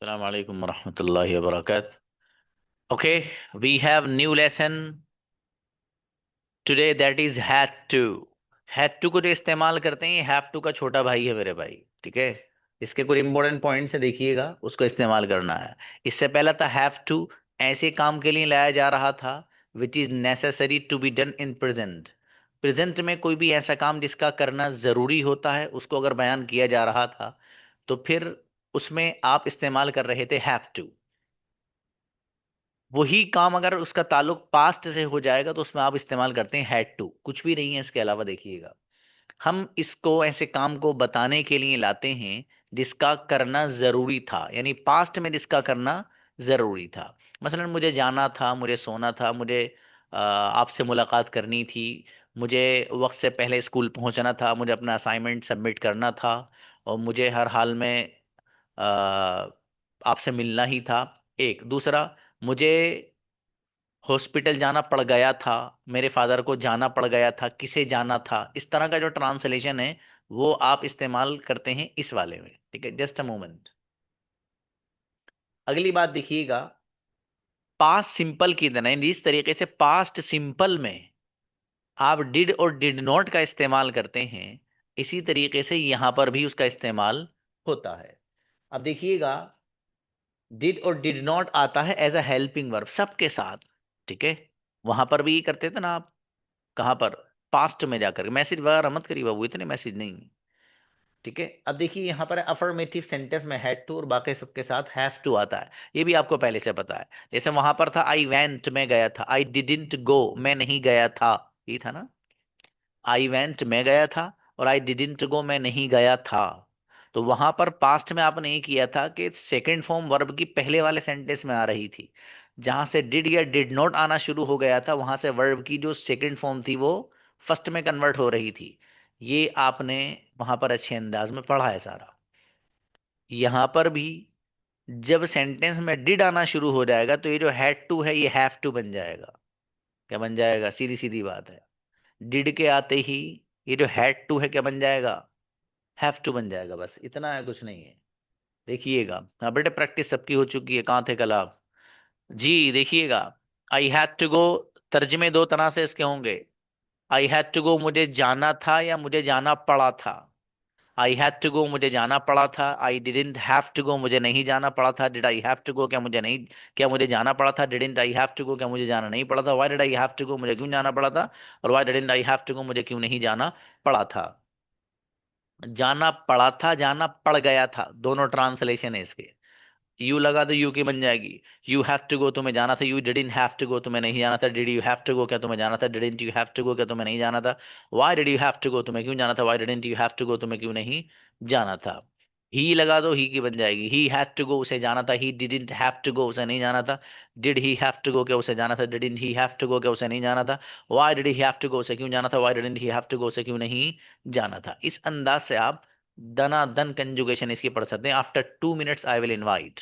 Assalamu alaikum warahmatullahi wabarakatuh. Okay, we have new lesson today that is had to. had to को जो इस्तेमाल करते हैं ये have to का छोटा भाई है मेरे भाई। ठीक है, इसके कुछ इंपॉर्टेंट पॉइंट्स है, देखिएगा उसको इस्तेमाल करना है। इससे पहला था have to, ऐसे काम के लिए लाया जा रहा था which is necessary to be done in present। Present में कोई भी ऐसा काम जिसका करना जरूरी होता है उसको अगर बयान किया जा रहा था तो फिर उसमें आप इस्तेमाल कर रहे थे have to। वही काम अगर उसका ताल्लुक पास्ट से हो जाएगा तो उसमें आप इस्तेमाल करते हैं हैड टू, कुछ भी नहीं है इसके अलावा। देखिएगा, हम इसको ऐसे काम को बताने के लिए लाते हैं जिसका करना जरूरी था, यानी पास्ट में जिसका करना जरूरी था। मसलन मुझे जाना था, मुझे सोना था, मुझे आपसे मुलाकात करनी थी, मुझे वक्त से पहले स्कूल पहुंचना था, मुझे अपना असाइनमेंट सबमिट करना था, और मुझे हर हाल में अ, आपसे मिलना ही था। एक दूसरा, मुझे हॉस्पिटल जाना पड़ गया था, मेरे फादर को जाना पड़ गया था, किसे जाना था, इस तरह का जो ट्रांसलेशन है वो आप इस्तेमाल करते हैं इस वाले में। ठीक है, जस्ट अ मोमेंट। अगली बात देखिएगा, पास्ट सिंपल की तरह जिस तरीके से पास्ट सिंपल में आप डिड और डिड नॉट का इस्तेमाल करते हैं, इसी तरीके से यहां पर भी उसका इस्तेमाल होता है। अब देखिएगा, डिड और डिड नॉट आता है एज अ हेल्पिंग वर्ब सबके साथ। ठीक है, वहां पर भी करते थे ना आप। कहाँ पर? पास्ट में जाकर। मैसेज वगैरह मत करिए बाबू, इतने मैसेज नहीं। ठीक है, अब देखिए यहाँ पर अफर्मेटिव सेंटेंस में हैड टू और बाकी सबके साथ हैव टू आता है, ये भी आपको पहले से पता है। जैसे वहां पर था आई वेंट, मैं गया था, आई डिडंट गो, मैं नहीं गया था, ये था ना। आई वेंट मैं गया था, और आई डिडंट गो मैं नहीं गया था। तो वहां पर पास्ट में आपने ये किया था कि सेकंड फॉर्म वर्ब की पहले वाले सेंटेंस में आ रही थी। जहां से डिड या डिड नॉट आना शुरू हो गया था वहां से वर्ब की जो सेकंड फॉर्म थी वो फर्स्ट में कन्वर्ट हो रही थी। ये आपने वहां पर अच्छे अंदाज में पढ़ा है सारा। यहां पर भी जब सेंटेंस में डिड आना शुरू हो जाएगा तो ये जो हैड टू है ये हैव टू बन जाएगा। क्या बन जाएगा? सीधी सीधी बात है। डिड के आते ही ये जो हैड टू है क्या बन जाएगा? हैव टू बन जाएगा। बस इतना है, कुछ नहीं है। देखिएगा, हाँ बेटे, प्रैक्टिस सबकी हो चुकी है, कहाँ थे कल आप? जी देखिएगा, आई हैड टू गो, तर्जमे दो तरह से इसके होंगे। आई हैड टू गो मुझे जाना था या मुझे जाना पड़ा था। आई हैड टू गो मुझे जाना पड़ा था, I didn't have to go मुझे नहीं जाना पड़ा था। Did I have to go, क्या मुझे नहीं, क्या मुझे जाना पड़ा था। Didn't I have to go, क्या मुझे जाना नहीं पड़ा था। Why did I have to go, मुझे क्यों जाना पड़ा था। और why didn't I have to go, मुझे क्यों नहीं जाना पड़ा था। जाना पड़ा था, जाना पड़ गया था, दोनों ट्रांसलेशन है इसके। यू लगा तो यू की बन जाएगी। यू हैव टू गो, तुम्हें जाना था, you didn't have to go, तुम्हें नहीं जाना था। Did you have to go, क्या तुम्हें जाना था। Didn't you have to go, क्या तुम्हें नहीं जाना था। Why did you have to go, तुम्हें क्यों जाना था। Why didn't you have to go, तुम्हें क्यों नहीं जाना था। ही लगा दो, ही की बन जाएगी। ही हैड टू गो, उसे जाना था, he didn't have to go, उसे नहीं जाना था। Did he have to go, क्या उसे जाना था। Didn't he have to go, क्या उसे नहीं जाना था। Why did he have to go, उसे क्यों जाना था। Why didn't he have to go, उसे क्यों नहीं जाना था। इस अंदाज से आप दना दन कंजुगेशन इसकी पढ़ सकते हैं। After 2 minutes I will invite.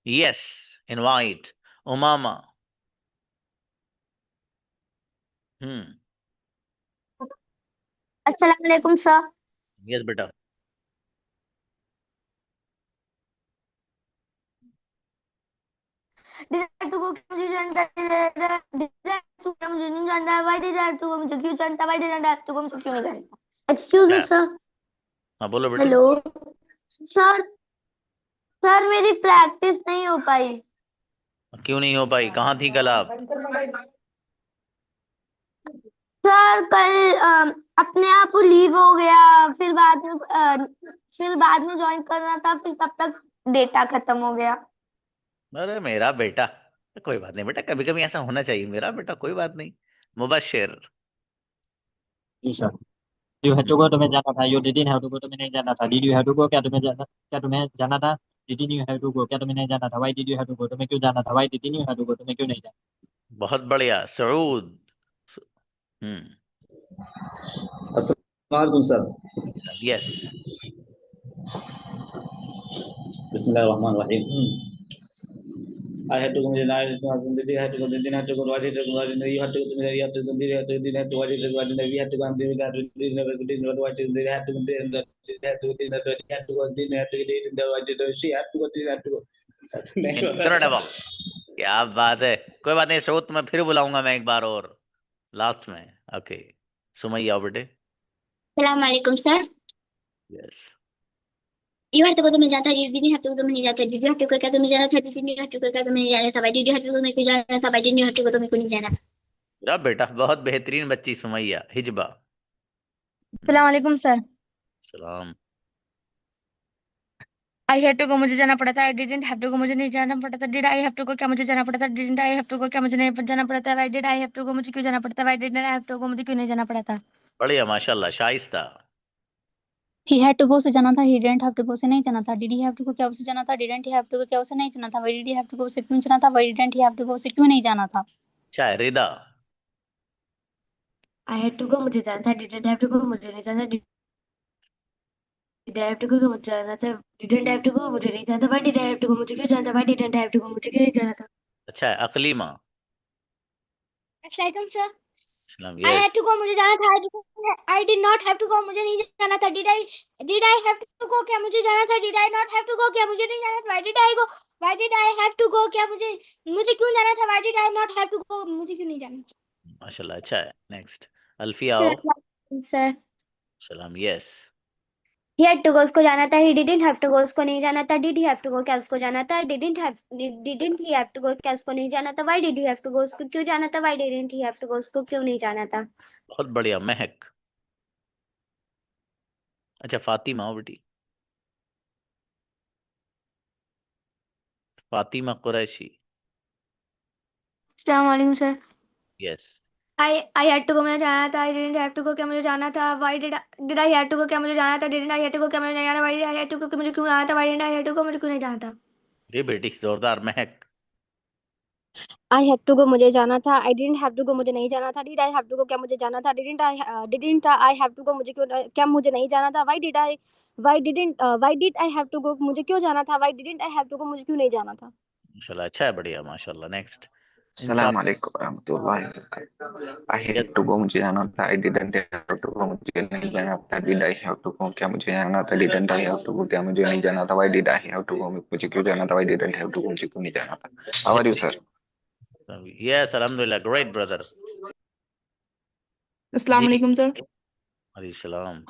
Yes, invite Umama. Hmm. अस्सलाम वालेकुम सर। यस बेटा। डिजायर टू गो मुझे जानता है, डिजायर टू गो मुझे नहीं जानता है, व्हाई डिजायर टू गो मुझे क्यों जानता है, व्हाई डिजायर टू गो मुझे क्यों नहीं जानता। एक्सक्यूज मी क्या? सर। हाँ बोलो बेटे। Hello sir. सर मेरी प्रैक्टिस नहीं हो पाई। क्यों नहीं हो पाई? कहाँ थी कल आप? सर कल अपने आप वो लीव हो गया। फिर बाद में ज्वाइन करना था, फिर तब तक डेटा खत्म हो गया। अरे मेरा बेटा, कोई बात नहीं बेटा, कभी कभी ऐसा होना चाहिए मेरा बेटा, कोई बात नहीं। मुबशर। जी sir. You have to go, तुम्हें जाना था। You didn't have to go, तुम्हें नहीं जाना था। Did you have to go, क्या तुम्हें जाना था। Didn't you have to go, क्या तुम्हें नहीं जाना था। Why did you have to go, तुम्हें क्यों जाना था। Why didn't you have to go, तुम्हें क्यों नहीं जाना। बहुत बढ़िया सऊद। हम्म। अस्सलाम वालेकुम सर। यस। बिस्मिल्लाहिर्रहमानिर्रहीम। I had to go. I had to go. I had to go. I had to go. I had to go. You had to go. You had to go. You had to go. You had to go. We had to go. We had to go. We had to go. We had to go. We had to go. We had to go. We had to go. She had to go. She had to go. नहीं हो रहा incredible. क्या बात है। कोई बात नहीं सऊद, तुम्हें फिर बुलाऊंगा मैं एक बार और, लास्ट में। ओके। सुमैया आओ बेटे। सलाम वालेकुम sir. Yes. You have to go तुम्हें जानता है, you didn't have to go तुम्हें नहीं जानता, did you have to go क्या तुम्हें जाना था, did you have to go क्या तुम्हें नहीं जाना था, why did you have to go तुम्हें क्यों जाना था, why did you have to go तुम्हें क्यों नहीं जाना। मेरा बेटा बहुत बेहतरीन बच्ची सुमैया। हिजबा। सलाम वालेकुम सर। सलाम। आई हैव टू गो मुझे जाना पड़ा था, I didn't have to go मुझे नहीं जाना पड़ा था, did I have to go क्या मुझे जाना पड़ा था, didn't I have to go क्या मुझे नहीं जाना पड़ा था, why did I have to go मुझे क्यों जाना पड़ा था, why didn't I have to go मुझे क्यों नहीं जाना पड़ा था। बढ़िया माशाल्लाह Shaista. He had to go से जाना था, he didn't have to go से नहीं जाना था, did he have to go क्या उसे जाना था, didn't he have to go क्या उसे नहीं जाना था, why did he have to go उसे क्यों जाना था, why didn't he have to go उसे क्यों नहीं जाना था। अच्छा है रिदा। आई हैड टू गो मुझे जाना था, डिडंट हैव टू गो मुझे नहीं जाना, did I have to go मुझे जाना था, डिडंट हैव टू गो मुझे नहीं जाना था, why did I have to go मुझे क्यों जाना था, why didn't have to go मुझे क्यों नहीं जाना था। अच्छा है अकलीमा। अस्सलाम सर। सलाम। I had yes. To go मुझे जाना था, I did not have to go मुझे नहीं जाना था, did I have to go क्या मुझे जाना था, did I not have to go क्या मुझे नहीं जाना था, why did I go, why did I have to go क्या मुझे मुझे क्यों जाना था, why did I not have to go मुझे क्यों नहीं जाना था। माशाल्लाह अच्छा है। नेक्स्ट अल्फिया आओ। सर सलाम। Yes. He had to go उसको जाना था, he didn't have to go उसको नहीं जाना था, did he have to go क्या उसको जाना था, didn't he have to go क्या उसको नहीं जाना था, why did he have to go उसको क्यों जाना था, why didn't he have to go उसको क्यों नहीं जाना था। बहुत बढ़िया महक। अच्छा फातिमा आओ बेटी। फातिमा कुरैशी। अस्सलाम वालेकुम sir. Yes. I had to go मुझे जाना था, I didn't have to go क्या मुझे जाना था, why did I have to go क्या मुझे जाना था, didn't I have to go क्या मुझे नहीं जाना, why did I have to go मुझे क्यों जाना था, why didn't I have to go मुझे क्यों नहीं जाना था। ये बेटी जोरदार महक। आई हैव टू गो मुझे जाना था, I didn't have to go मुझे नहीं जाना था, did I have to go क्या मुझे जाना था, didn't I have to go मुझे क्यों क्या मुझे नहीं जाना था, why did I have to go मुझे क्यों जाना था, why didn't I have to go मुझे क्यों नहीं जाना था। माशाल्लाह अच्छा है, बढ़िया माशाल्लाह। नेक्स्ट इंसाफ। सलाम अलैकुम रहमतुल्लाहि वबरकातुहू। I had yes. To go मुझे जाना था, I didn't have to go मुझे नहीं जाना था, did I have to go क्या मुझे जाना था, didn't I have to go क्या मुझे नहीं जाना था, why did I have to go मुझे क्यों जाना था, why didn't have to go मुझे क्यों नहीं जाना था। How are you sir. Yes अल्हम्दुलिल्लाह ग्रेट ब्रदर। अस्सलाम जी। वालेकुम सर। वालेकुम सलाम।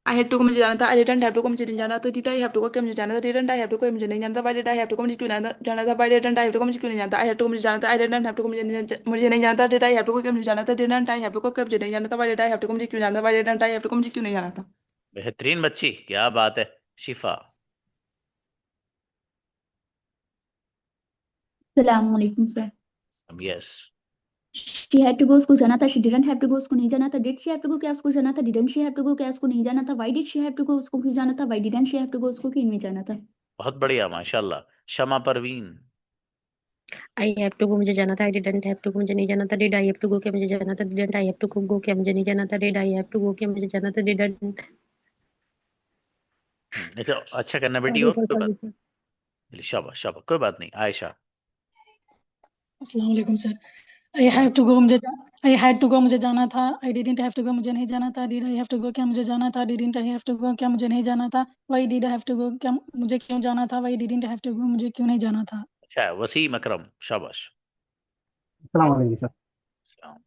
आई हैड टू को मुझे जाना था, I didn't have to go मुझे नहीं जाना था, डिड आई हैव टू को क्या मुझे जाना था, didn't I have to go मुझे नहीं जाना था, why did I have to go मुझे क्यों जाना था, why didn't I have to go मुझे क्यों नहीं जाना था, आई हैड टू को मुझे जाना था, I didn't have to go मुझे नहीं जाना था, डिड आई हैव टू को क्या मुझे जाना था, डिडंट आई हैव टू को क्या मुझे नहीं जाना था, why did I have to go मुझे क्यों जाना था, why didn't I have to go मुझे क्यों नहीं जाना था। बेहतरीन बच्ची, क्या बात है। शिफा। सलाम वालेकुम sir. Yes. She had to go उसको जाना था, she didn't have to go उसको नहीं जाना था, did she have to go क्या उसको जाना था, didn't she have to go क्या उसको नहीं जाना था, why did she have to go उसको क्यों जाना था, why didn't she have to go उसको क्यों नहीं जाना था। बहुत बढ़िया माशाल्लाह। Shama Parveen. I have to go मुझे जाना था, I didn't have to go मुझे नहीं जाना था, did I have to go क्या मुझे जाना था, didn't I have to go क्या मुझे नहीं जाना था, did I have to go क्या मुझे जाना था, डिडंट। ऐसे अच्छा करना बेटी, और कोई बात। शाबाश शाबाश, कोई बात नहीं। आयशा। अस्सलाम वालेकुम sir. I have to go I had to go मुझे जाना था। I didn't have to go मुझे नहीं जाना था। Did I have to go क्या मुझे जाना था। Didn't I have to go क्या मुझे नहीं जाना था। Why did I have to go क्या मुझे क्यों जाना था। Why didn't have to go मुझे क्यों नहीं जाना था। अच्छा, वसीम अकरम, शाबाश। अस्सलाम वालेकुम सर। सलाम।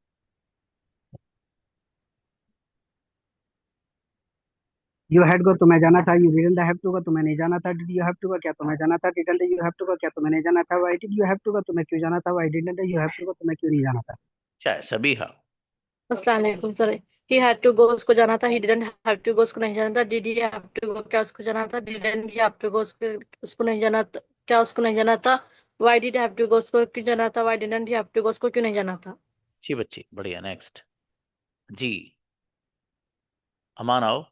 यू हैड गो तुम्हें जाना था। You didn't have to go तुम्हें नहीं जाना था। Did you have to go क्या तुम्हें जाना था। Didn't you have to go क्या तुम्हें नहीं जाना था। Why did you have to go तुम्हें क्यों जाना था। Why didn't you have to go तुम्हें क्यों नहीं जाना था। अच्छा, सबीहा। अस्सलाम वालेकुम sir. He had to go उसको जाना था। He didn't have to go उसको नहीं जाना था। Did he have to go क्या उसको जाना था। Didn't he have to go उसको नहीं जाना था। क्या उसको नहीं जाना था। Why did have to go उसको क्यों जाना था। Why didn't he have to go उसको क्यों नहीं जाना था। अच्छी बच्ची, बढ़िया। नेक्स्ट जी, अमान आओ।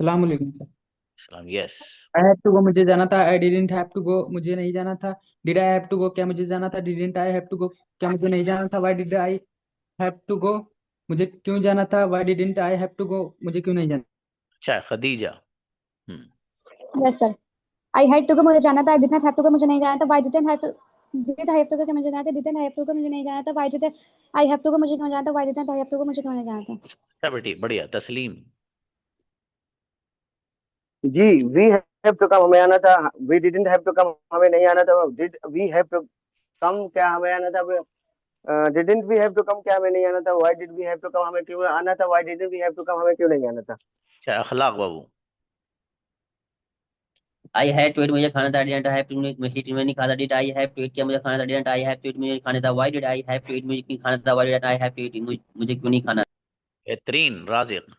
सलाम वालेकुम सर। सलाम। Yes. I have to go मुझे जाना था। I didn't have to go मुझे नहीं जाना था। Did I have to go क्या मुझे जाना था। Didn't I have to go क्या मुझे नहीं जाना था। Why did I have to go मुझे क्यों जाना था। Why didn't I have to go मुझे क्यों नहीं जाना। अच्छा, Khadija. Yes sir. I had to go मुझे जाना था। I did not have to go मुझे नहीं जाना था। Why didn't have to did I have to go क्या मुझे जाना था। Didn't I have to go मुझे नहीं जाना था। Why did I have to go मुझे क्यों जाना था। Why didn't I have to go मुझे क्यों नहीं जाना था। अच्छा बेटी, बढ़िया। तस्लीम। जी, वी हैव टू कम हमें आना था। We didn't have to come हमें नहीं आना था। Did we have to come क्या हमें आना था। Didn't we have to come क्या हमें नहीं आना था। Why did we have to come हमें क्यों आना था। Why didn't we have to come हमें क्यों नहीं आना था। अच्छा, अखलाक बाबू। आई हैड टू ईट मुझे खाना था। डिडंट हैव टू ईट मैं नहीं खाता। Did I have to eat क्या मुझे खाना था। Didn't I have to eat मुझे खाना था। Why did I have to eat मुझे क्यों खाना था। Why did I have to eat मुझे क्यों नहीं खाना। बेहतरीन। राजिक।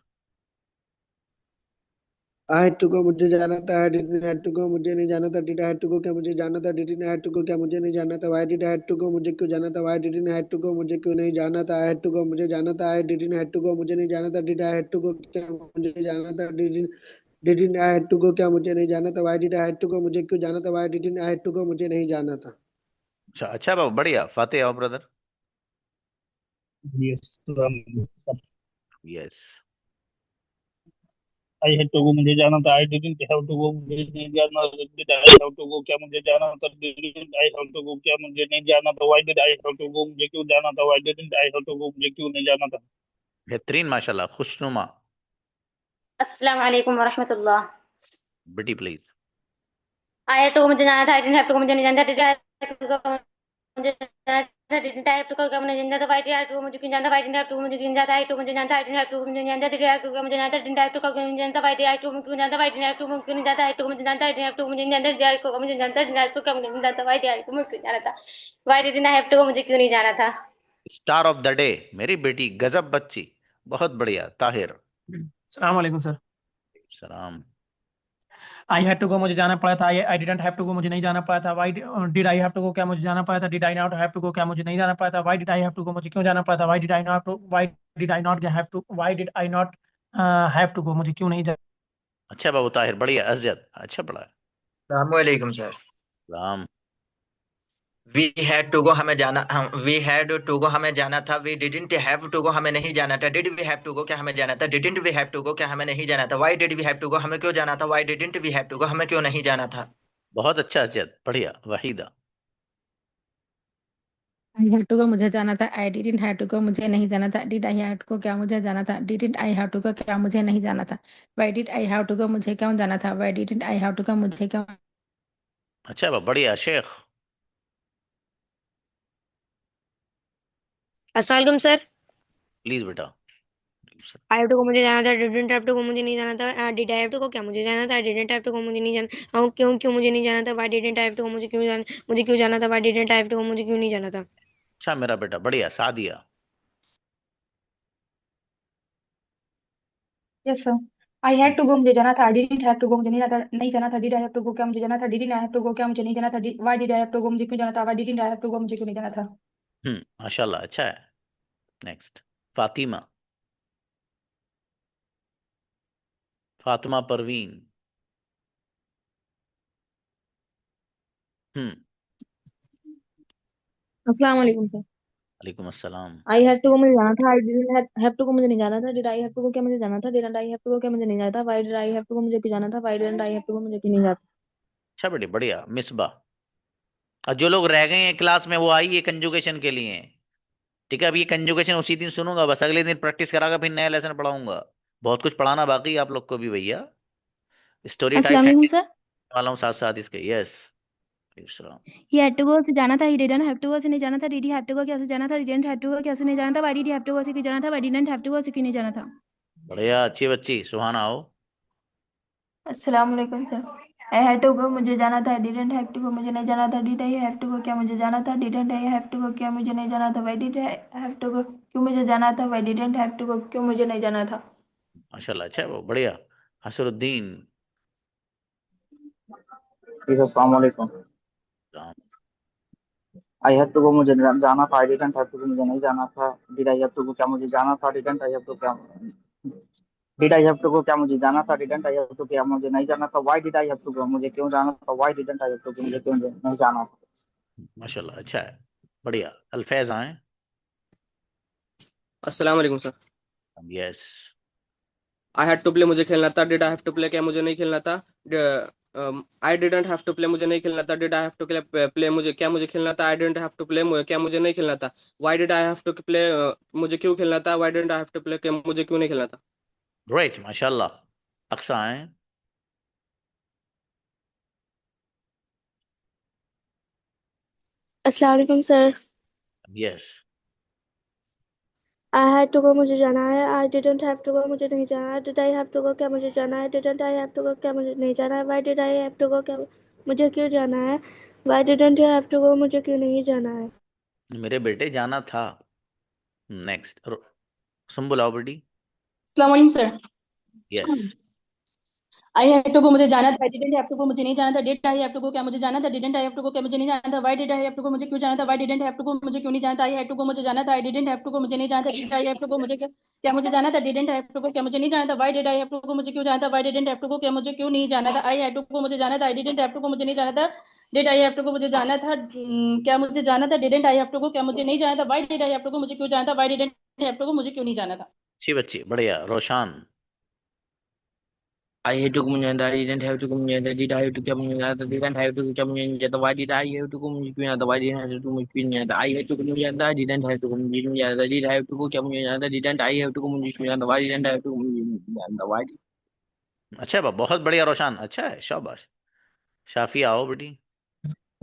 आई हैड टू गो मुझे जाना था। I didn't have to go मुझे नहीं जाना था। Did I have to go क्या मुझे जाना था। डिडंट हैव टू गो क्या मुझे नहीं जाना था। Why did I have to go मुझे क्यों जाना था। Why didn't have to go मुझे क्यों नहीं जाना था। आई हैड टू गो मुझे जाना था। I didn't have to go मुझे नहीं जाना था। Did I have to go क्या मुझे जाना था। Didn't I have to go क्या मुझे नहीं जाना था। Why did I have to go मुझे क्यों जाना था। Why didn't I have to go मुझे नहीं जाना था। अच्छा अच्छा बाबू, बढ़िया। फाते आओ brother. Yes. Yes. I had to go मुझे जाना था। I didn't have to go मुझे नहीं जाना था। Did I have to go क्या मुझे जाना था। Didn't I have to go क्या मुझे नहीं जाना था। Why did I have to go मुझे क्यों जाना था। Why didn't I have to go मुझे क्यों नहीं जाना था। बेहतरीन, माशाल्लाह। खुशनुमा। अस्सलाम वालेकुम वरहमतुल्लाह। बेटी please. I have to go मुझे जाना था। I didn't have to go मुझे नहीं जाना था। Did I have to go मुझे जाना था। Didn't I have to go क्या मुझे नहीं जाना था। Why did I have to go मुझे क्यों जाना था। Why didn't have to go मुझे क्यों जाना था। आई टू मुझे जाना था। I didn't have to go मुझे नहीं जाना था। Did I have to go मुझे जाना था। डिडंट हैव टू गो मुझे जाना था। व्हाई डिड आई टू क्यों जाना था। व्हाई डिडंट हैव टू क्यों नहीं जाता। आई टू मुझे जाना था। आई डिडंट हैव टू मुझे नहीं जाना था। डिड आई टू मुझे जाना था। डिड आई टू क्या मुझे नहीं जाना था। व्हाई डिड आई टू क्यों जाना था। Why didn't I have to मुझे क्यों नहीं जाना था। स्टार ऑफ द डे मेरी बेटी, गजब बच्ची, बहुत बढ़िया। ताहिर। सलाम वालेकुम सर। सलाम। आई हैड टू गो मुझे जाना पड़ा था। I didn't have to go मुझे नहीं जाना पड़ा था। Why did I have to go क्या मुझे जाना पड़ा था। Did I not have to go क्या मुझे नहीं जाना पड़ा था। Why did I have to go मुझे क्यों जाना पड़ा था। Why did I not have to go मुझे क्यों नहीं जाना। अच्छा बाबू ताहिर, बढ़िया। अजद, अच्छा पढ़ा है। अस्सलामुअलैकुम सर। सलाम। वी हैड टू गो हमें जाना वी हैड टू गो हमें जाना था। We didn't have to go हमें नहीं जाना था। Did we have to go क्या हमें जाना था। Didn't we have to go क्या हमें नहीं जाना था। Why did we have to go हमें क्यों जाना था। Why didn't we have to go हमें क्यों नहीं जाना था। बहुत अच्छा अजद, बढ़िया। Waheeda. I have to go मुझे जाना था। I didn't have to go मुझे नहीं जाना था। Did I have to go क्या मुझे जाना था। Didn't I have to go क्या मुझे नहीं जाना था। Why did I have to go मुझे क्यों जाना था। Why didn't I have to go मुझे क्यों। अच्छा बाबू, बढ़िया। शेख। अस्सलाम वालेकुम सर। प्लीज बेटा। आई हैव टू गो मुझे जाना था। डिडंट हैव टू गो मुझे नहीं जाना था। Did I have to go क्या मुझे जाना था। डिडंट हैव टू गो मुझे नहीं जाना। क्यों क्यों मुझे नहीं जाना था। Why didn't I have to go मुझे क्यों जाना था। Why didn't I have to go मुझे क्यों नहीं जाना था। अच्छा मेरा बेटा, बढ़िया। Sadia. Yes sir. I had to go मुझे जाना था। I didn't have to go मुझे नहीं जाना था। Did I have to go क्या मुझे जाना था। Didn't I have to go क्या मुझे नहीं जाना था। Why did I have to go मुझे क्यों जाना था। Why didn't I have to go मुझे क्यों नहीं जाना था। माशाल्लाह, अच्छा है। नेक्स्ट फातिमा। फातिमा परवीन। अस्सलाम वालेकुम सर। वालेकुम अस्सलाम। आई हैव टू गो मुझे जाना था। I didn't have to go मुझे नहीं जाना था। Did I have to go क्या मुझे जाना था। Didn't I have to go क्या मुझे नहीं जाना था। Why did I have to go मुझे क्यों जाना था। Why didn't I have to go मुझे क्यों नहीं जाना था। अच्छा बेटे बढ़िया मिसबा। और जो लोग रह गए हैं क्लास में वो आइए कंजुगेशन के लिए। ठीक है, अब ये कंजुगेशन उसी दिन सुनूंगा, बस अगले दिन प्रैक्टिस कराकर फिर नया लेसन पढ़ाऊंगा। बहुत कुछ पढ़ाना बाकी है आप लोग को भी भैया। स्टोरी टाइप अस्सलाम वालेकुम सेंटेंस सर। वाला हूँ साथ साथ इसके। Yes. He had to go से जाना था, he didn't have to go से नहीं जाना था, did he have to go कैसे जाना था, डिडंट हैव टू गो कैसे नहीं जाना था, why did he have to go से क्यों जाना था, why didn't have to go से क्यों नहीं जाना था। बढ़िया अच्छी बच्ची सुहाना हो। अस्सलाम वालेकुम sir. I had to go मुझे जाना था, डिडंट हैव टू गो मुझे नहीं जाना था, did I have to go क्या मुझे जाना था, didn't I have to go क्या मुझे नहीं जाना था, why did I have to go क्यों मुझे जाना था, why didn't have to go क्यों मुझे नहीं जाना था। माशाल्लाह अच्छा है वो बढ़िया। हसरुद्दीन। जी अस्सलाम वालेकुम। आई हैव टू गो मुझे जाना था, I didn't have to go मुझे नहीं जाना था, did I have to go क्या मुझे जाना था, डिडंट आई हैव टू क्या did I have to go क्या मुझे जाना था, डिडंट आई हैव टू क्या मुझे नहीं जाना था, why did I have to go मुझे क्यों जाना था, why didn't I have to मुझे क्यों नहीं जाना था। माशाल्लाह अच्छा है बढ़िया। अल्फैज आए। अस्सलाम वालेकुम sir. Yes. I had to play मुझे खेलना था, did I have to play क्या मुझे नहीं खेलना था, I didn't have to play मुझे नहीं खेलना था, did I have to play मुझे क्या मुझे खेलना था, I didn't have to play क्या मुझे नहीं खेलना था, why did I have to play मुझे क्यों खेलना था, why didn't I have to play क्या मुझे क्यों नहीं खेलना था। ग्रेट माशाल्लाह। अक्सा आए। अस्सलाम वालेकुम sir. Yes. I had to go मुझे जाना है, I didn't have to go मुझे नहीं जाना है, did I have to go क्या मुझे जाना है, didn't I have to go क्या मुझे नहीं जाना है, why did I have to go क्या मुझे क्यों जाना है, why didn't I have to go मुझे क्यों नहीं जाना है। मेरे बेटे जाना था। नेक्स्ट सुन बुलाओ बेटी। अस्सलाम वालेकुम sir. Yes. I have to go मुझे जाना था, I didn't have to go मुझे नहीं जाना था, did I have to go क्या मुझे जाना था, didn't I have to go क्या मुझे नहीं जाना था, why did I have to go मुझे क्यों जाना था, why didn't have to go मुझे क्यों नहीं जाना था, आई हैव टू गो मुझे जाना था, I didn't have to go मुझे नहीं जाना था, did I have to go मुझे क्या मुझे जाना था, डिडंट हैव टू गो क्या मुझे नहीं जाना था, why did I have to go मुझे क्यों जाना था, why didn't have to go क्या मुझे क्यों नहीं जाना था, आई हैव टू गो मुझे जाना था, I didn't have to go मुझे नहीं जाना था, did I have to go मुझे जाना था, क्या मुझे जाना था, didn't I have to go क्या मुझे नहीं जाना था, why did I have to go मुझे क्यों जाना था, why didn't have to go मुझे क्यों नहीं जाना था। अच्छी बच्ची बढ़िया। Roshan. I had to go मुझे I didn't have to go मुझे did I have to क्या मुझे आता didn't have to क्या मुझे नहीं आता why did I have to go मुझे क्यों आता why didn't I have to मुझे क्यों नहीं आता I had to go मुझे आता didn't have to go मुझे नहीं आता did I have to go क्या मुझे आता didn't I have to go मुझे क्यों आता why didn't I have to go मुझे नहीं आता why अच्छा है बहुत बढ़िया रोशान अच्छा है शाबाश। शाफी आओ बेटी।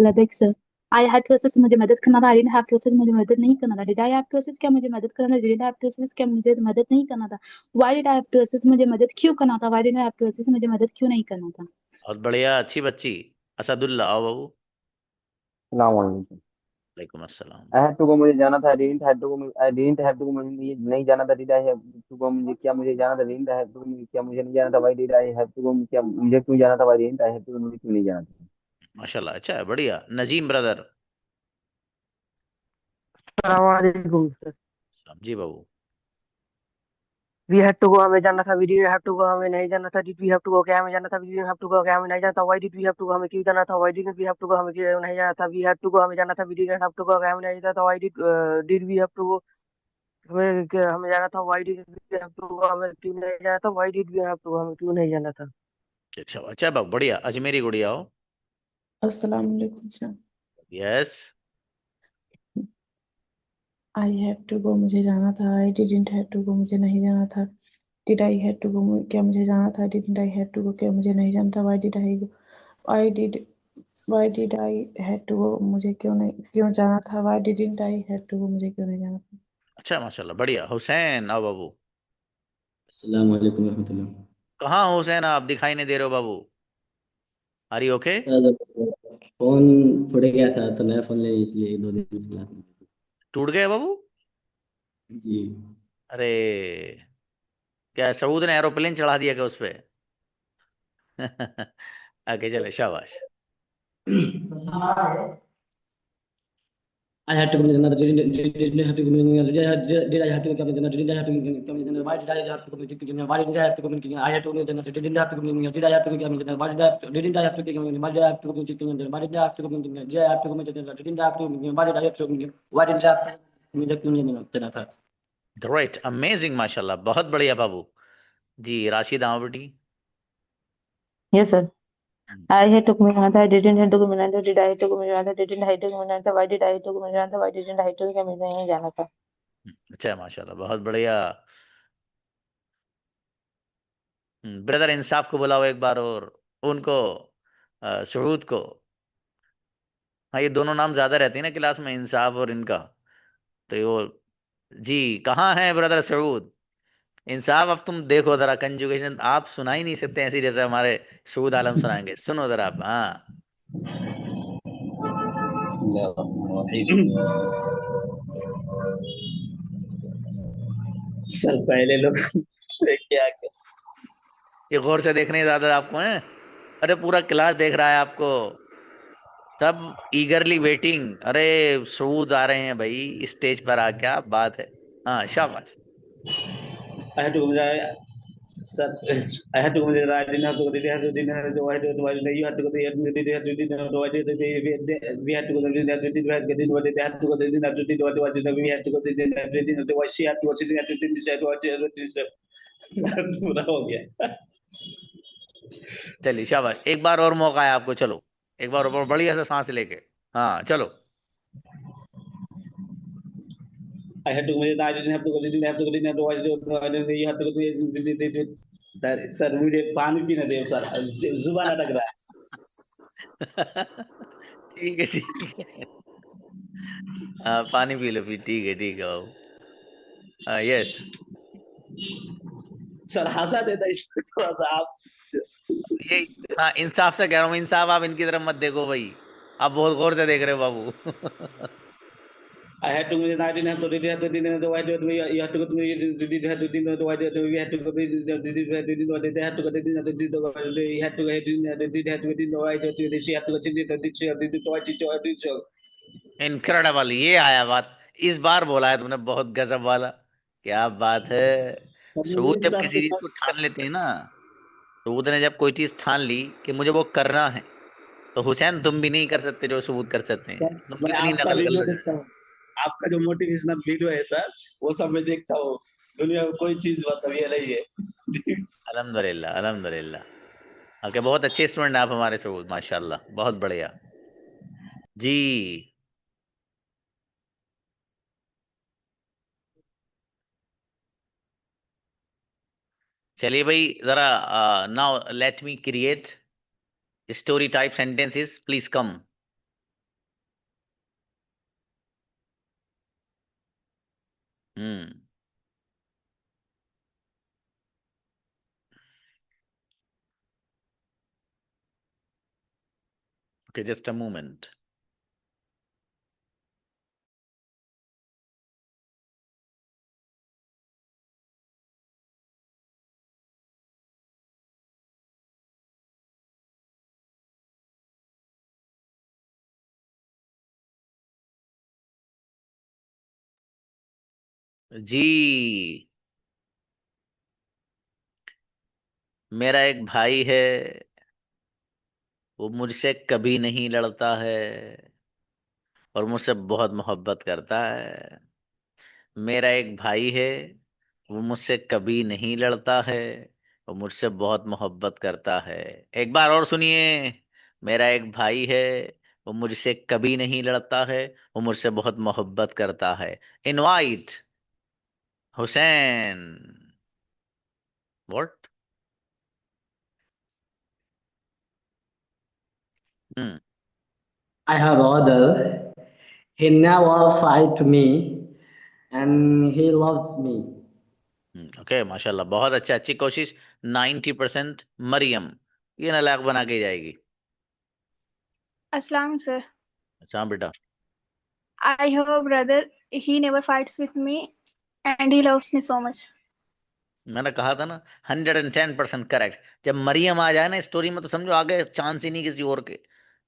लबेक sir. I had to assist मुझे मदद करना था, I didn't have to assist मुझे मदद नहीं करना था, did I have to assist क्या मुझे मदद करना था, डिडंट हैव टू असिस्ट क्या मुझे मदद नहीं करना था, why did I have to assist मुझे मदद क्यों करना था, why did I have to assist मुझे मदद क्यों नहीं करना था। बहुत बढ़िया अच्छी बच्ची। असदुल्ला आओ बाबू। अस्सलाम वालेकुम। वालेकुम अस्सलाम। आई हैव टू गो मुझे जाना था, I didn't have to go I didn't have to go मुझे नहीं जाना था, did I have to go मुझे क्या मुझे जाना था, didn't I have to go मुझे क्या मुझे नहीं जाना था, why did I have to go क्या मुझे क्यों जाना था, why didn't I have to go मुझे क्यों नहीं जाना था। माशाल्लाह अच्छा है बढ़िया। नजीम ब्रदर। अस्सलाम वालेकुम सर। जी बाबू। वी हैड टू गो हमें जाना था, we did have to go हमें नहीं जाना था, did we have to go क्या हमें जाना था, we didn't have to go क्या हमें नहीं जाना था, why did we have to go हमें क्यों जाना था, why didn't we have to go हमें क्यों नहीं जाना था, वी हैड टू गो हमें जाना था, we didn't have to go क्या हमें नहीं जाना था, why did we have to go हमें जाना था, why did we have to go हमें क्यों नहीं जाना था, why did we have to go हमें क्यों नहीं जाना था। अच्छा अच्छा बाबू बढ़िया। अजमेरी गुड़िया आओ। अस्सलाम वालेकुम sir. Yes. I have to go मुझे जाना था, I didn't have to go मुझे नहीं जाना था, did I have to go क्या मुझे जाना था, didn't I have to go क्या मुझे नहीं जाना था, why did I have to go मुझे क्यों जाना था, why didn't I have to go मुझे क्यों नहीं जाना था। अच्छा माशाल्लाह बढ़िया। हुसैन आओ बाबू। अस्सलाम वालेकुम रहमतुल्लाह। कहाँ हो हुसैन आप दिखाई नहीं दे रहे हो बाबू। Are you okay. फोन फट गया था तो नया फोन ले इसलिए 2 दिन से क्लास में। टूट गया बाबू। जी। अरे क्या सऊद ने एरोप्लेन चढ़ा दिया क्या उस पे। आगे चले शाबाश। I had to go another didn't have to go did I have to come in didn't have to come in why did I have to come in why didn't I have to come in I had to go didn't have to come in did I have to come in why didn't I have to come in why did I have to come in why did I have to come in did I have to come in didn't have to why did I have to come in why didn't I have to मुझे क्यों नहीं मिलता था। Great amazing माशाल्लाह बहुत बढ़िया बाबू। जी राशिद आओ बेटी। Yes sir. I had to come जाना था, I didn't have to come जाना था, did I have to come जाना था, didn't I have to come जाना था, why did I have to come जाना था, why didn't I have to क्या मुझे नहीं जाना था। अच्छा, माशाल्लाह, बहुत बढ़िया। ब्रदर इंसाफ को बुलाओ एक बार, और उनको सुहूद को। हाँ, ये दोनों नाम ज्यादा रहते हैं ना क्लास में, इंसाफ और इनका। तो ये वो, जी कहाँ है ब्रदर सऊद? इंसाफ, अब तुम देखो जरा, कंजुगेशन आप सुना ही नहीं सकते ऐसी जैसे हमारे सऊद आलम सुनाएंगे। सुनो जरा आप। हाँ, सर पहले लोग क्या क्या ये गौर से देखने ज्यादा आपको है। अरे पूरा क्लास देख रहा है आपको, सब ईगरली वेटिंग। अरे सऊद आ रहे हैं भाई स्टेज पर, आ क्या बात है। हाँ, शाबाश। I had to sir I had to go there. I didn't have to go there. I didn't have to go there. You had to go there. You did have to do it. We had to go there. We had to do it. They had to go there. They had to do it. We had to go there. She had to watch it. She had to watch it. पूरा हो गया। चलिए शाबाश, एक बार और मौका है आपको, चलो एक बार और बढ़िया से सांस लेके। हाँ चलो। I had to go. I didn't have to go. Didn't have to go. Didn't have to watch it. You had to go. Sir मुझे पानी पीने दे सर, जुबान अटक रहा है। ठीक है, ठीक है। हाँ, पानी पी लो फिर। ठीक है, ठीक है बाबू। हाँ, यस। सर हंसा देता इसको थोड़ा सा आप। ये, हाँ, इंसाफ से कह रहा हूँ, इंसाफ आप इनकी तरफ मत देखो भाई, आप बहुत गौर से देख रहे हो बाबू। I had to. I didn't have to. Did have to. Didn't have to. Why did we? You had to go to me. Did have to. Didn't have to. Why did we had to go? Did they had to go? They didn't have to. They had to go. Didn't have to. Did have to go. Didn't why did she had to go? Did she have to? Did why did she? Incredible, ये आया बात। इस बार बोला है तुमने, बहुत गजब वाला। क्या बात है। मेरे सबूत जब हिसाब किसी से चीज को ठान लेते हैं ना, सबूत ने जब कोई चीज ठान ली कि मुझे वो करना है, तो हुसैन तुम भी नहीं कर सकते जो सबूत कर सकते हैं। तुम मैं कितनी आपका नकल कर वीडियो लो। देखता हूँ, आपका जो मोटिवेशनल वीडियो है सर, वो सब मैं देखता हूँ। दुनिया में कोई चीज मतलब ये नहीं है। अल्हम्दुलिल्लाह, अल्हम्दुलिल्लाह। ओके, बहुत अच्छे स्टूडेंट आप हमारे सबूत, माशाल्लाह, बहुत बढ़िया। जी, चलिए भाई जरा, now let me create story type sentences, please come. Hmm. Okay, just a moment. जी, मेरा एक भाई है, वो मुझसे कभी नहीं लड़ता है और मुझसे बहुत मोहब्बत करता है। मेरा एक भाई है, वो मुझसे कभी नहीं लड़ता है, वो मुझसे बहुत मोहब्बत करता है। एक बार और सुनिए। मेरा एक भाई है, वो मुझसे कभी नहीं लड़ता है, वो मुझसे बहुत मोहब्बत करता है। Invite Hussain. What? Hmm. I have order. He never fight me and he loves me. Okay, माशाल्लाह, बहुत अच्छा, अच्छी कोशिश। 90%। मरियम, ये नालायक बना के जाएगी। Aslam sir, अच्छा बेटा। I have a brother. He never fights with me, and he loves me so much. मैंने कहा था ना, 110% करेक्ट। जब मरियम आ जाए ना स्टोरी में, तो समझो आगे चांस ही नहीं किसी और के।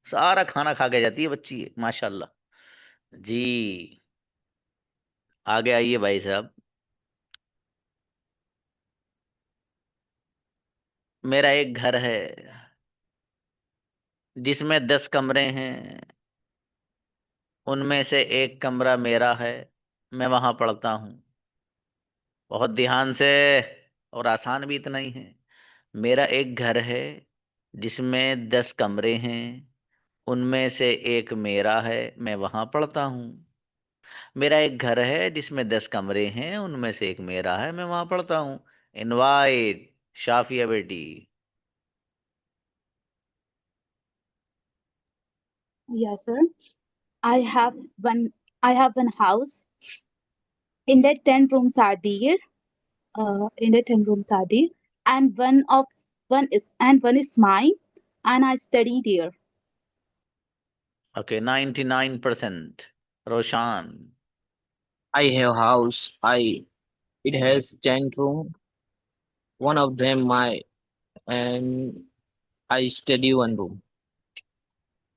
सारा खाना खा के जाती है बच्ची है, माशाल्लाह। जी, आगे आइए भाई साहब। मेरा एक घर है जिसमें 10 कमरे हैं, उनमें से एक कमरा मेरा है, मैं वहां पढ़ता हूँ। बहुत ध्यान से, और आसान भी इतना ही है। मेरा एक घर है जिसमें 10 कमरे हैं, उनमें से एक मेरा है, मैं वहां पढ़ता हूँ। मेरा एक घर है जिसमें 10 कमरे हैं, उनमें से एक मेरा है, मैं वहां पढ़ता हूँ। इनवाइट शाफिया बेटी। Yes, sir. I have one. I have one house. In that 10 rooms are there. In the 10 rooms are there, and one is mine, and I study there. Okay 99%। Roshan. I have house. It has 10 room. One of them my and I study one room.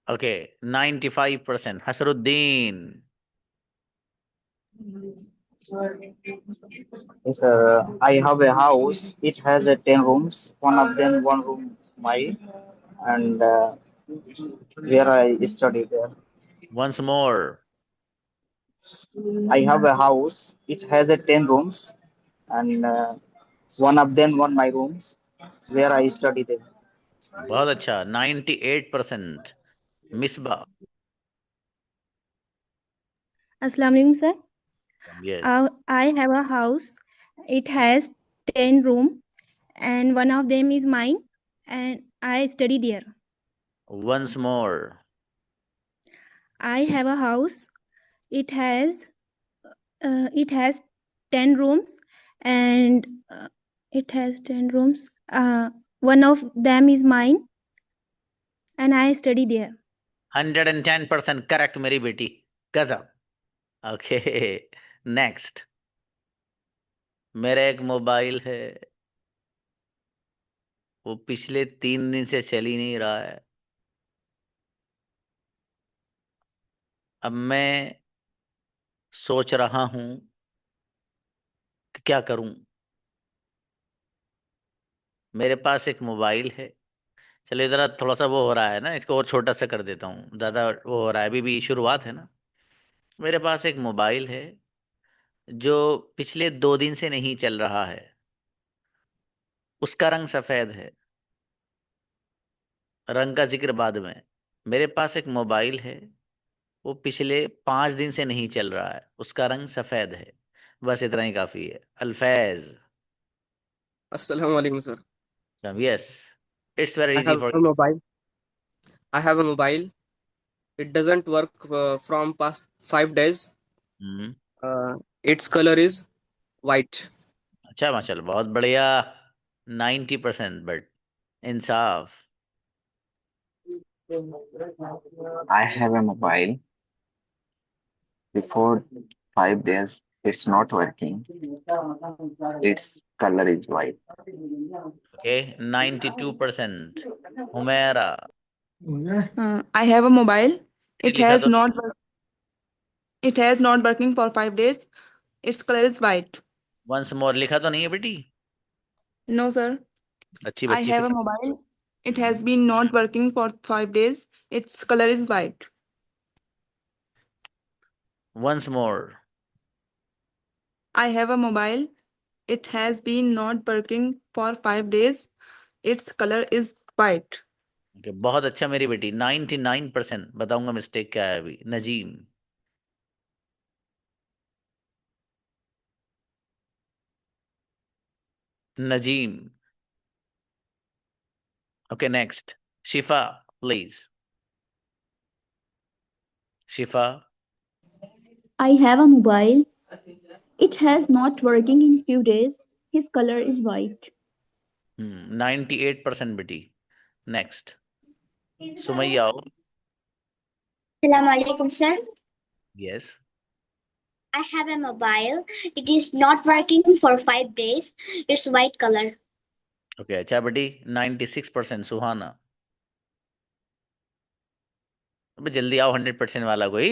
Okay 95%। हसरुद्दीन। Yes, I have a house. It has 10 rooms. One of them, one room, my, and where I study there. Once more। I have a house. It has 10 rooms, and one of them, one my rooms, where I study there. बहुत अच्छा 98%। Misbah. Assalamu alaikum, sir. Yes. I have a house. It has 10 rooms, and one of them is mine, and I study there. Once more। I have a house. It has 10 rooms, and it has 10 rooms. One of them is mine, and I study there. 110% correct मेरी बेटी। गजब। Okay next. मेरा एक mobile है, वो पिछले 3 दिन से चल ही नहीं रहा है। अब मैं सोच रहा हूं कि क्या करूं। मेरे पास एक मोबाइल है। चलिए जरा थोड़ा सा वो हो रहा है ना, इसको और छोटा सा कर देता हूँ, ज़्यादा वो हो रहा है, अभी भी शुरुआत है ना। मेरे पास एक मोबाइल है जो पिछले 2 दिन से नहीं चल रहा है। उसका रंग सफ़ेद है। रंग का जिक्र बाद में। मेरे पास एक मोबाइल है, वो पिछले 5 दिन से नहीं चल रहा है, उसका रंग सफ़ेद है। बस इतना ही काफ़ी है। अल्फैज। अस्सलाम वालेकुम sir. Yes, it's very I easy have for a you. mobile. I have a mobile. It doesn't work from past 5 days. Its color is white. अच्छा माशाल्लाह, बहुत बढ़िया। 90%। But Insaf. I have a mobile. Before 5 days, it's not working. Its color is white. Okay 92%। Humaira. I have a mobile. It लिखा has तो not working for 5 days. Its color is white. Once more लिखा तो नहीं है बेटी? No, sir. अच्छी I बच्ची have a फिर। mobile. It has been not working for 5 days. Its color is white. Once more. I have a mobile. It has been not working for 5 days. Its color is white. Okay बहुत अच्छा मेरी बेटी। 99%। बताऊंगा mistake क्या है अभी। Najeem. Najeem. Okay next. Shifa please. Shifa. I have a mobile. It has not working in few days. His color is white. 98% बेटी। Next. Sumaiya. Assalamu alaikum, sir. Yes. I have a mobile. It is not working for 5 days. It's white color. Okay अच्छा बेटी। 96%। सुहाना। अबे जल्दी आओ 100% वाला कोई।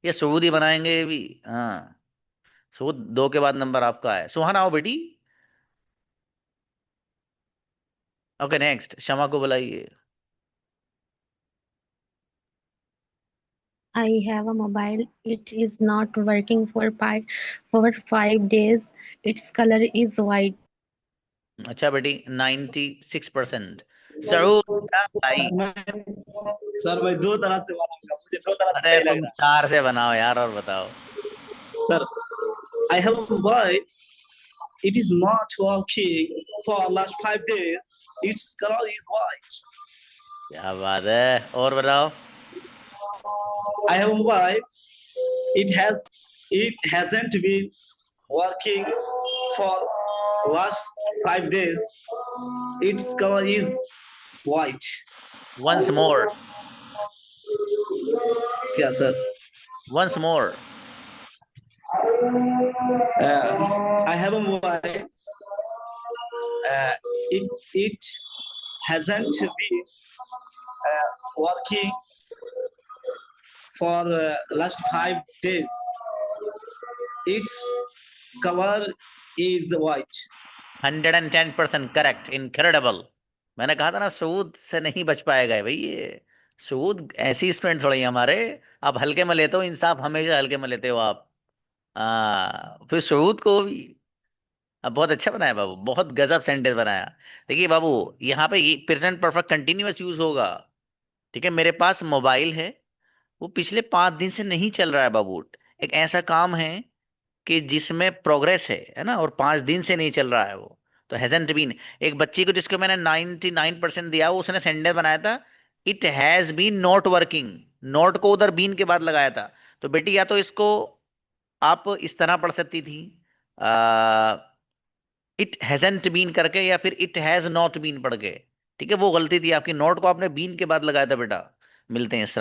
ये Saudi बनाएंगे ये भी। हाँ, सूद 2 के बाद नंबर आपका है। सुहाना आओ बेटी। Okay next. शमा को बुलाइए। I have a mobile. It is not working for 5 days. Its color is white. अच्छा बेटी 96%। सऊद क्या भाई, सर मैं दो तरह से बनाऊंगा, मुझे दो तरह से अरे सही लग तुम रहा 4 से बनाओ यार, और बताओ। है। Sir, I have a boy. It is not working for last 5 days. Its color is white. क्या बात है, और बताओ। I have a boy. It hasn't been working for last 5 days. Its color is white. Once more, क्या sir? once more. I have a boy. It hasn't been working for last 5 days. Its color is white. 110% correct, incredible. मैंने कहा था ना, सऊद से नहीं बच पाएगा भाई ये। सऊद ऐसी स्टूडेंट थोड़ी है हमारे। आप हल्के में लेते हो, इंसाफ हमेशा हल्के में लेते हो आप। फिर सऊद को भी अब बहुत अच्छा बनाया बाबू, बहुत गजब सेंटेंस बनाया। देखिए बाबू, यहाँ पे ये प्रेजेंट परफेक्ट कंटिन्यूअस यूज होगा। ठीक है, मेरे पास मोबाइल है, वो पिछले 5 दिन से नहीं चल रहा है बाबू। एक ऐसा काम है कि जिसमें प्रोग्रेस है ना, और 5 दिन से नहीं चल रहा है वो, तो हैजंट बीन। एक बच्ची को जिसको मैंने 99% दिया, वो उसने सेंटेंस बनाया था, it has been not working. Not को उधर बीन के बाद लगाया था। तो बेटी या तो इसको आप इस तरह पढ़ सकती थी, इट हैजंट बीन करके, या फिर इट हैज नॉट बीन पढ़ के। ठीक है, वो गलती थी आपकी, नॉट को आपने बीन के बाद लगाया था बेटा। मिलते हैं इस तरह।